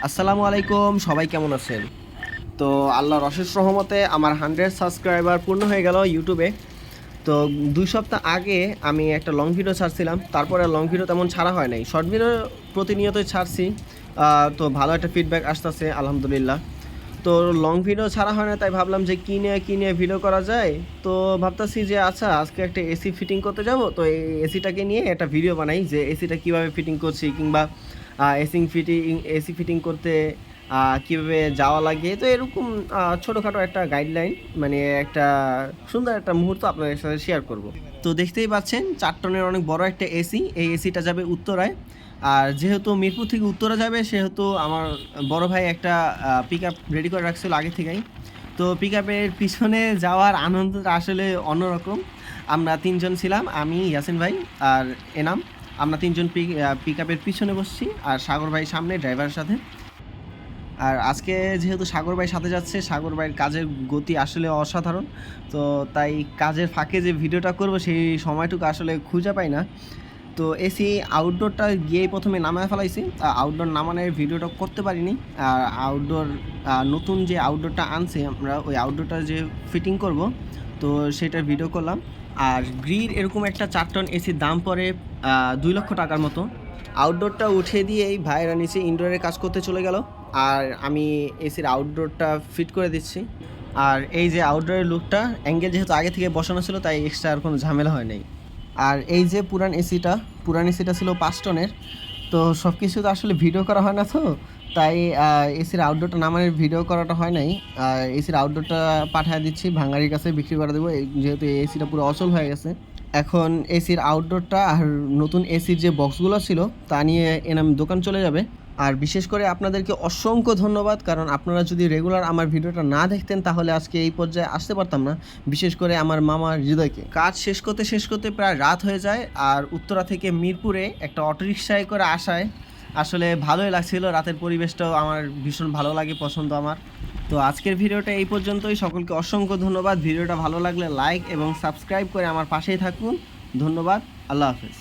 আসসালামু আলাইকুম, সবাই কেমন আছেন? তো আল্লাহর অশেষ রহমতে আমার 100 সাবস্ক্রাইবার পূর্ণ হয়ে গেল ইউটিউবে। তো 2 সপ্তাহ আগে আমি একটা লং ভিডিও ছাড়ছিলাম, তারপরে লং ভিডিও তেমন ছাড়া হয় নাই, শর্ট ভিডিও প্রতিনিয়তই ছাড়ছি। তো ভালো একটা ফিডব্যাক আসতেছে আলহামদুলিল্লাহ। তো লং ভিডিও ছাড়া হয় না, তাই ভাবলাম যে কী নিয়ে ভিডিও করা যায়। তো ভাবতেছি যে আচ্ছা, আজকে একটা এসি ফিটিং করতে যাব, তো এই এসিটাকে নিয়ে একটা ভিডিও বানাই যে এসিটা কীভাবে ফিটিং করছি, কিংবা এসি ফিটিং করতে কীভাবে যাওয়া লাগে। তো এরকম ছোটোখাটো একটা গাইডলাইন, মানে একটা সুন্দর একটা মুহূর্ত আপনাদের সাথে শেয়ার করব। তো দেখতেই পাচ্ছেন 4 টনের অনেক বড় একটা এসি, এই এসিটা যাবে উত্তরায়। আর যেহেতু মিরপুর থেকে উত্তরা যাবে, সেহেতু আমার বড় ভাই একটা পিক আপ রেডি করে রাখছিল আগে থেকেই। তো পিক আপের পিছনে যাওয়ার আনন্দটা আসলে অন্যরকম। আমরা 3 জন ছিলাম, আমি, ইয়াসিন ভাই আর এনাম। আমরা 3 জন পিক আপের পিছনে বসছি, আর সাগর ভাই সামনে ড্রাইভারের সাথে। আর আজকে যেহেতু সাগর ভাই সাথে যাচ্ছে, সাগর ভাইয়ের কাজের গতি আসলে অসাধারণ। তো তাই কাজের ফাঁকে যে ভিডিওটা করব সেই সময়টুকু আসলে খুঁজে পাই না। তো এসি আউটডোরটা গিয়েই প্রথমে নামায় ফেলাইছি, আউটডোর নামানোর ভিডিওটা করতে পারিনি। আর আউটডোর নতুন যে আউটডোরটা আনছি আমরা, ওই আউটডোরটা যে ফিটিং করব, তো সেটার ভিডিও করলাম। আর গ্রিড এরকম একটা 4 টন এসির দাম পড়ে 2 লক্ষ টাকার মতো। আউটডোরটা উঠে দিয়েই ভাইরা নিচে ইনডোরের কাজ করতে চলে গেল, আর আমি এসির আউটডোরটা ফিট করে দিচ্ছি। আর এই যে আউটডোরের লুকটা, অ্যাঙ্গেল যেহেতু আগে থেকে বসানো ছিল, তাই এক্সট্রা আর কোনো ঝামেলা হয় নাই। আর এই যে পুরান এসিটা ছিল 5 টনের। তো সব কিছু তো আসলে ভিডিও করা হয় না, তো তাই এসির আউটডোরটা নামানোর ভিডিও করাটা হয় নাই। এসির আউটডোরটা পাঠিয়ে দিচ্ছি ভাঙারির কাছে, বিক্রি করে দেবো, যেহেতু এই এসিটা পুরো অচল হয়ে গেছে। এখন এসির আউটডোরটা আর নতুন এসির যে বক্সগুলো ছিল তা নিয়ে এনাম দোকান চলে যাবে। আর বিশেষ করে আপনাদেরকে অসংখ্য ধন্যবাদ, কারণ আপনারা যদি রেগুলার আমার ভিডিওটা না দেখতেন তাহলে আজকে এই পর্যায়ে আসতে পারতাম না। বিশেষ করে আমার মামা হৃদয়কে। কাজ শেষ করতে প্রায় রাত হয়ে যায়, আর উত্তরা থেকে মিরপুরে একটা অটোরিকশায় করে আসায় আসলে ভালোই লাগছিল। রাতের পরিবেশটাও আমার ভীষণ ভালো লাগে, পছন্দ আমার। তো আজকের ভিডিওটা এই পর্যন্তই। সকলকে অসংখ্য ধন্যবাদ। ভিডিওটা ভালো লাগলে লাইক এবং সাবস্ক্রাইব করে আমার পাশেই থাকুন। ধন্যবাদ। আল্লাহ হাফেজ।